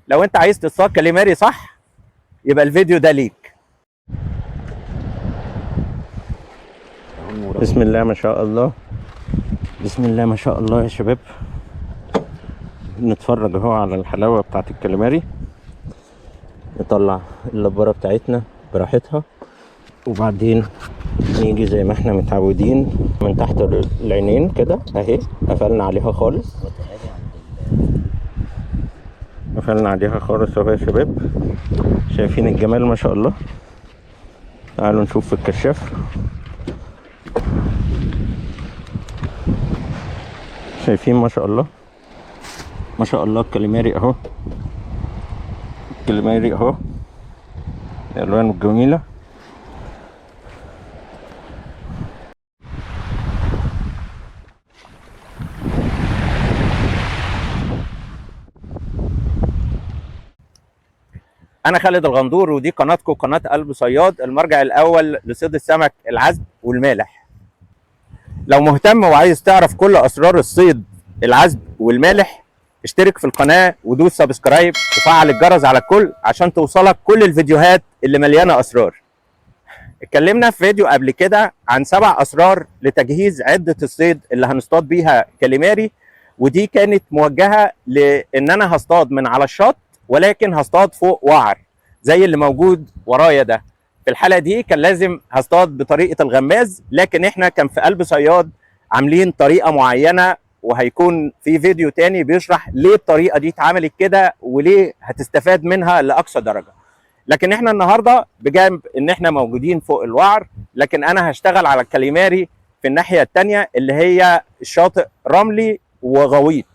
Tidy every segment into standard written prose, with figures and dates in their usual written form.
لو انت عايز تصطاد كاليماري صح يبقى الفيديو ده ليك. بسم الله ما شاء الله، بسم الله ما شاء الله يا شباب. نتفرج اهو على الحلاوه بتاعت الكاليماري. نطلع اللباره بتاعتنا براحتها، وبعدين نيجي زي ما احنا متعودين من تحت العينين كده اهي، قفلنا عليها خالص، قفلنا عليها خالص اهو يا شباب. شايفين الجمال ما شاء الله. تعالوا نشوف في الكشاف. شايفين ما شاء الله ما شاء الله. الكاليماري اهو، الكاليماري اهو، الالوان الجميله. انا خالد الغندور، ودي قناتكم قناه قلب صياد، المرجع الاول لصيد السمك العذب والمالح. لو مهتم وعايز تعرف كل اسرار الصيد العذب والمالح، اشترك في القناه ودوس سبسكرايب وفعل الجرس على الكل عشان توصلك كل الفيديوهات اللي مليانه اسرار. اتكلمنا في فيديو قبل كده عن 7 اسرار لتجهيز عده الصيد اللي هنصطاد بيها كاليماري، ودي كانت موجهه لان انا هصطاد من على الشط، ولكن هصطاد فوق وعر زي اللي موجود ورايا ده. في الحلقه دي كان لازم هصطاد بطريقه الغماز، لكن احنا كان في قلب صياد عاملين طريقه معينه، وهيكون في فيديو تاني بيشرح ليه الطريقه دي اتعملت كده وليه هتستفاد منها لاقصى درجه. لكن احنا النهارده بجانب ان احنا موجودين فوق الوعر، لكن انا هشتغل على الكاليماري في الناحيه الثانيه اللي هي الشاطئ رملي وغويط.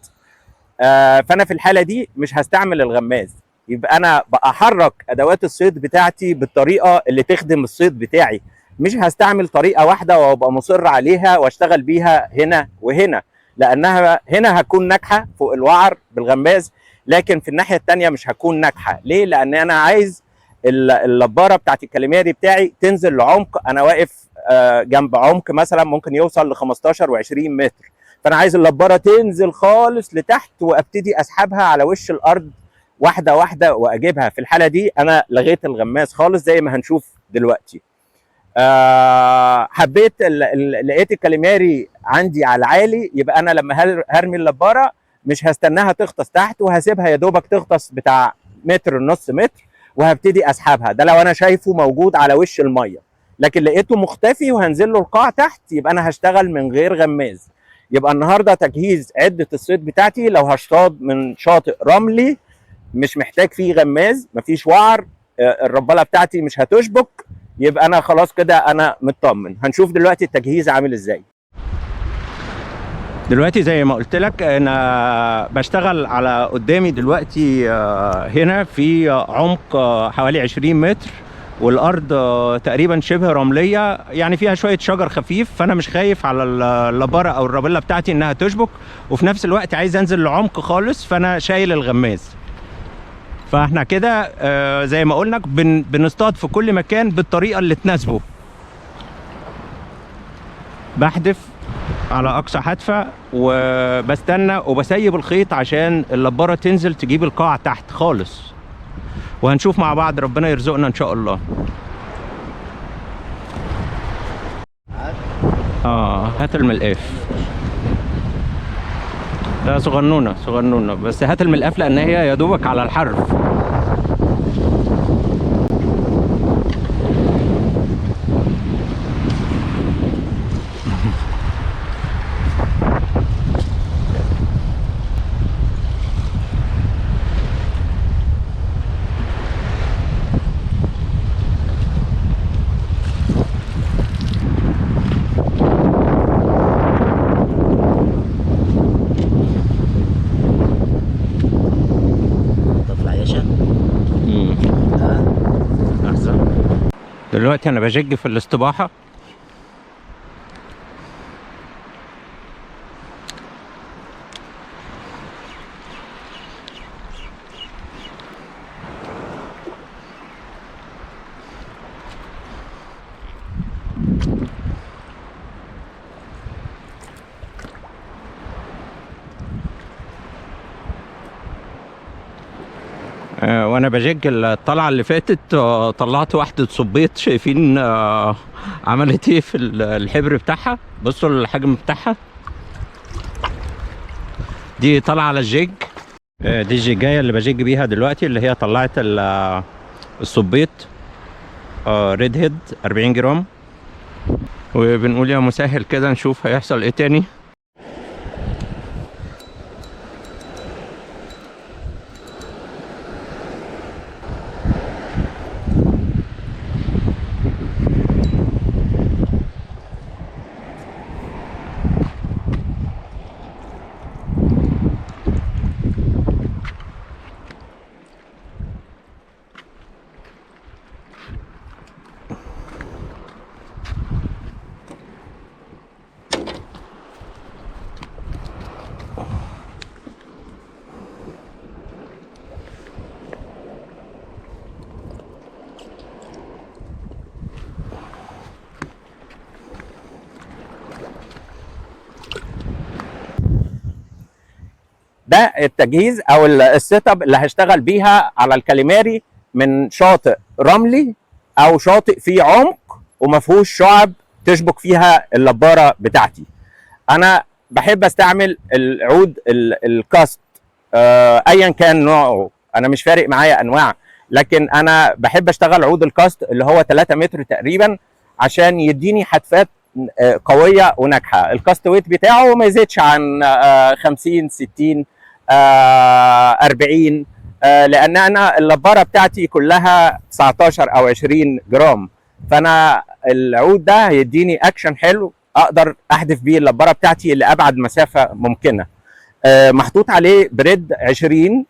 فانا في الحاله دي مش هستعمل الغماز، يبقى انا بحرك ادوات الصيد بتاعتي بالطريقه اللي تخدم الصيد بتاعي. مش هستعمل طريقه واحده وابقى مصر عليها واشتغل بيها هنا وهنا، لانها هنا هتكون ناجحه فوق الوعر بالغماز، لكن في الناحيه الثانيه مش هتكون ناجحه. ليه؟ لان انا عايز اللباره بتاعت الكاليماري بتاعي تنزل لعمق. انا واقف جنب عمق مثلا ممكن يوصل ل 15 و20 متر، فانا عايز اللباره تنزل خالص لتحت وابتدي اسحبها على وش الارض واحده واحده واجيبها. في الحاله دي انا لغيت الغماز خالص زي ما هنشوف دلوقتي. حبيت لقيت الكاليماري عندي على العالي، يبقى انا لما هرمي اللباره مش هستناها تغطس تحت، وهسيبها يا دوبك تغطس بتاع متر ونص متر، وهبتدي اسحبها. ده لو انا شايفه موجود على وش الميه، لكن لقيته مختفي وهنزل له القاع تحت يبقى انا هشتغل من غير غماز. يبقى النهارده تجهيز عده الصيد بتاعتي، لو هصطاد من شاطئ رملي مش محتاج فيه غماز، مفيش وعر، الرباله بتاعتي مش هتشبك، يبقى انا خلاص كده انا مطمن. هنشوف دلوقتي التجهيز عامل ازاي. دلوقتي زي ما قلت لك انا بشتغل على قدامي دلوقتي هنا في عمق حوالي 20 متر، والارض تقريبا شبه رمليه، يعني فيها شويه شجر خفيف، فانا مش خايف على اللباره او الرابله بتاعتي انها تشبك، وفي نفس الوقت عايز انزل لعمق خالص، فانا شايل الغماز. فاحنا كده زي ما قلنا بنصطاد في كل مكان بالطريقه اللي تناسبه. بحدف على اقصى حدفه وبستنى وبسيب الخيط عشان اللباره تنزل تجيب القاع تحت خالص، وهنشوف مع بعض ربنا يرزقنا ان شاء الله. هات الملقاف ده، صغنونه صغنونه بس، هات الملقاف لان هي يا دوبك على الحرف. دلوقتي انا بجج في الاستباحه. وانا بجيج الطلعه اللي فاتت طلعت واحده صبيط. شايفين عملت ايه في الحبر بتاعها؟ بصوا الحجم بتاعها. دي طالعه على الجيج. دي الجيجايه اللي بجيج بيها دلوقتي، اللي هي طلعت الصبيط ريد هيد 40 جرام. وبنقول يا مسهل كده نشوف هيحصل ايه تاني. ده التجهيز او السيت اب اللي هشتغل بيها على الكاليماري من شاطئ رملي او شاطئ فيه عمق وما فيهوش شعب تشبك فيها اللباره بتاعتي. انا بحب استعمل العود الكاست ايا كان نوعه، انا مش فارق معايا انواع، لكن انا بحب اشتغل عود الكاست اللي هو 3 متر تقريبا عشان يديني حدفات قويه وناجحه. الكاست ويت بتاعه ما يزيدش عن 50 60 40 لان انا اللباره بتاعتي كلها 19 او 20 جرام، فانا العود ده هيديني اكشن حلو اقدر احدف بيه اللباره بتاعتي لابعد مسافه ممكنه. محطوط عليه بريد 20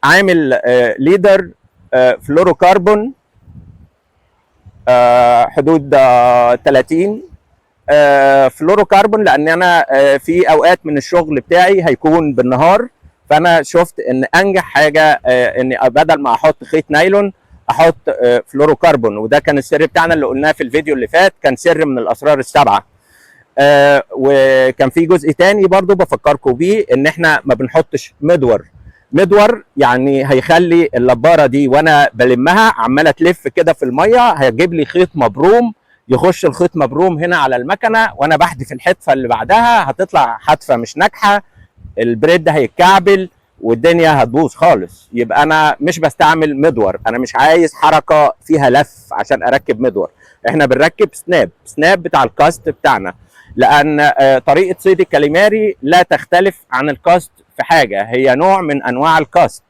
عامل ليدر فلوروكربون حدود 30 فلوروكربون، لان انا في اوقات من الشغل بتاعي هيكون بالنهار، فانا شفت ان انجح حاجه اني بدل ما احط خيط نايلون احط فلوروكربون، وده كان السر بتاعنا اللي قلناه في الفيديو اللي فات، كان سر من الاسرار السبعه. وكان في جزء تاني برضو بفكركم بيه، ان احنا ما بنحطش مدور يعني هيخلي اللباره دي وانا بلمها عماله تلف كده في الميه، هيجيب لي خيط مبروم، يخش الخيط مبروم هنا على المكنه وانا بحدف الحدفه اللي بعدها هتطلع حدفه مش ناجحه، البريد هيتكعبل والدنيا هتبوظ خالص. يبقى انا مش بستعمل مدور، انا مش عايز حركه فيها لف عشان اركب مدور، احنا بنركب سناب بتاع الكاست بتاعنا، لان طريقه صيد الكاليماري لا تختلف عن الكاست في حاجه، هي نوع من انواع الكاست.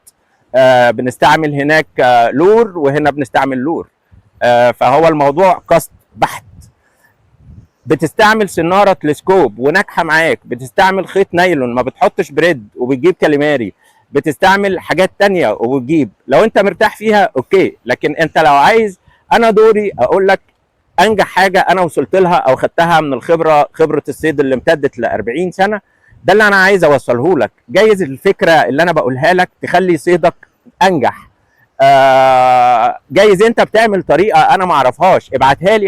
بنستعمل هناك لور وهنا بنستعمل لور، فهو الموضوع كاست بحت. بتستعمل سناره تلسكوب وناجحه معاك، بتستعمل خيط نايلون ما بتحطش بريد وبتجيب كاليماري، بتستعمل حاجات تانية وبتجيب، لو انت مرتاح فيها اوكي، لكن انت لو عايز، انا دوري اقول لك انجح حاجه انا وصلت لها او خدتها من خبره الصيد اللي امتدت ل 40 سنه، ده اللي انا عايز اوصله لك. جايز الفكره اللي انا بقولها لك تخلي صيدك انجح، جايز انت بتعمل طريقه انا ما اعرفهاش، ابعتها لي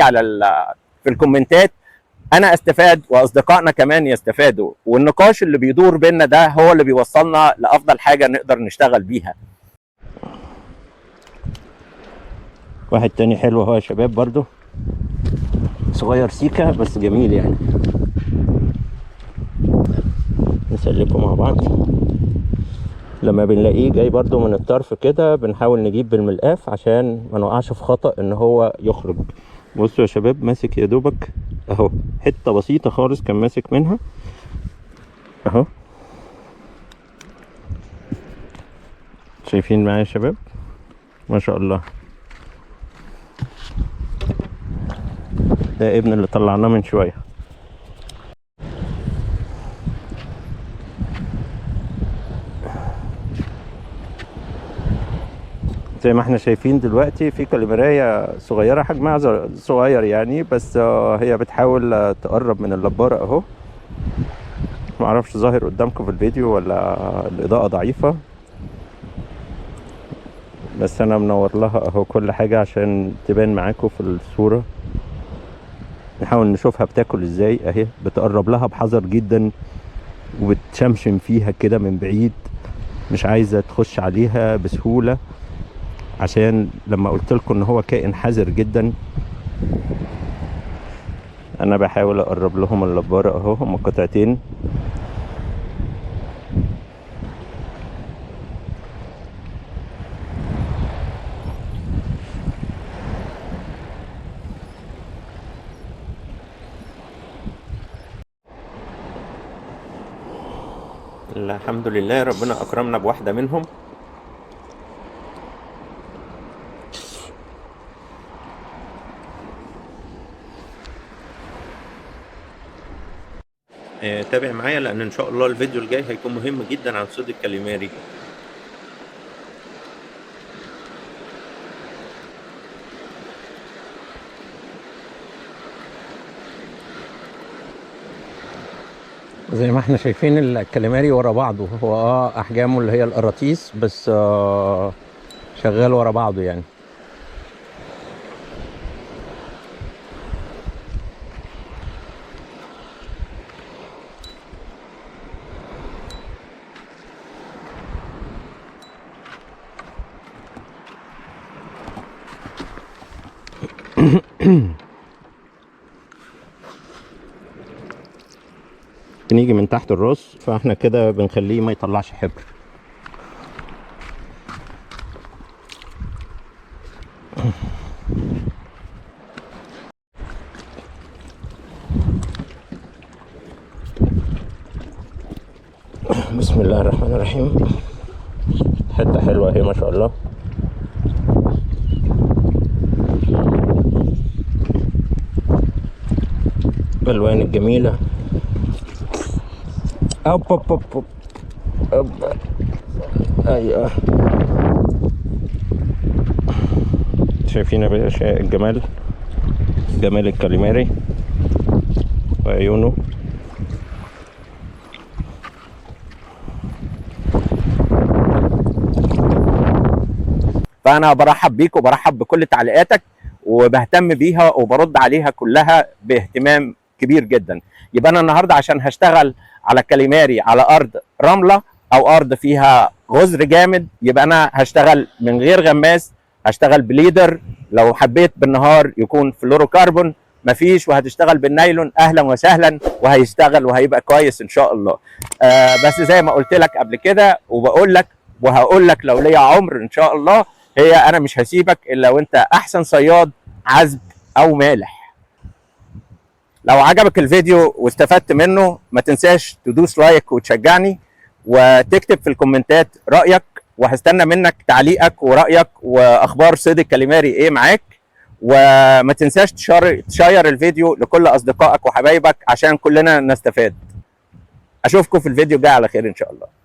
في الكومنتات، انا استفاد واصدقائنا كمان يستفادوا، والنقاش اللي بيدور بيننا ده هو اللي بيوصلنا لافضل حاجه نقدر نشتغل بيها. واحد تاني حلو اهو يا شباب، برضو صغير سيكا بس جميل يعني، نسلكه مع بعض. لما بنلاقيه جاي برضو من الطرف كده بنحاول نجيب بالملقاف عشان ما نوقعش في خطأ ان هو يخرج. بصوا يا شباب، ماسك يا دوبك اهو حته بسيطه خالص كان ماسك منها اهو، شايفين معايا يا شباب؟ ما شاء الله، ده ابن اللي طلعناه من شويه. زي ما احنا شايفين دلوقتي في كاليمارية صغيرة حجمها صغير يعني، بس هي بتحاول تقرب من اللبارة اهو. معرفش ظاهر قدامكم في الفيديو ولا الإضاءة ضعيفة، بس انا منور لها اهو كل حاجة عشان تبان معاكم في الصورة. نحاول نشوفها بتاكل ازاي اهي، بتقرب لها بحذر جدا وبتشمشم فيها كده من بعيد، مش عايزه تخش عليها بسهوله، عشان لما قلت لكم ان هو كائن حذر جدا. انا بحاول اقرب لهم اللبارة اهو، هم قطعتين. الحمد لله ربنا اكرمنا بواحدة منهم. تابع معايا لان ان شاء الله الفيديو الجاي هيكون مهم جدا عن صيد الكاليماري. زي ما احنا شايفين الكاليماري ورا بعضه، هو احجامه اللي هي القراطيس، بس شغال ورا بعضه يعني. بنيجي من تحت الراس، فاحنا كده بنخليه ما يطلعش حبر. بسم الله الرحمن الرحيم. حته حلوه اهي ما شاء الله. الالوان الجميله. اوب اوب اوب اوب, أوب. ايوه شايفين يا باشا الجمال، جمال الكاليماري وعيونه. فانا برحب بيك وبرحب بكل تعليقاتك وبهتم بيها وبرد عليها كلها باهتمام كبير جدا. يبقى انا النهارده عشان هشتغل على الكاليماري على ارض رمله او ارض فيها غزر جامد، يبقى انا هشتغل من غير غماس، هشتغل بليدر. لو حبيت بالنهار يكون فلوروكربون، مفيش، وهتشتغل بالنايلون اهلا وسهلا، وهيشتغل وهيبقى كويس ان شاء الله. بس زي ما قلت لك قبل كده وبقول لك وهقول لك لو ليا عمر ان شاء الله، هي انا مش هسيبك الا وانت احسن صياد عذب او مالح. لو عجبك الفيديو واستفدت منه ما تنساش تدوس لايك وتشجعني وتكتب في الكومنتات رأيك، وهستنى منك تعليقك ورأيك واخبار صيد الكاليماري ايه معاك. وما تنساش تشير الفيديو لكل اصدقائك وحبايبك عشان كلنا نستفاد. اشوفكم في الفيديو الجاي على خير ان شاء الله.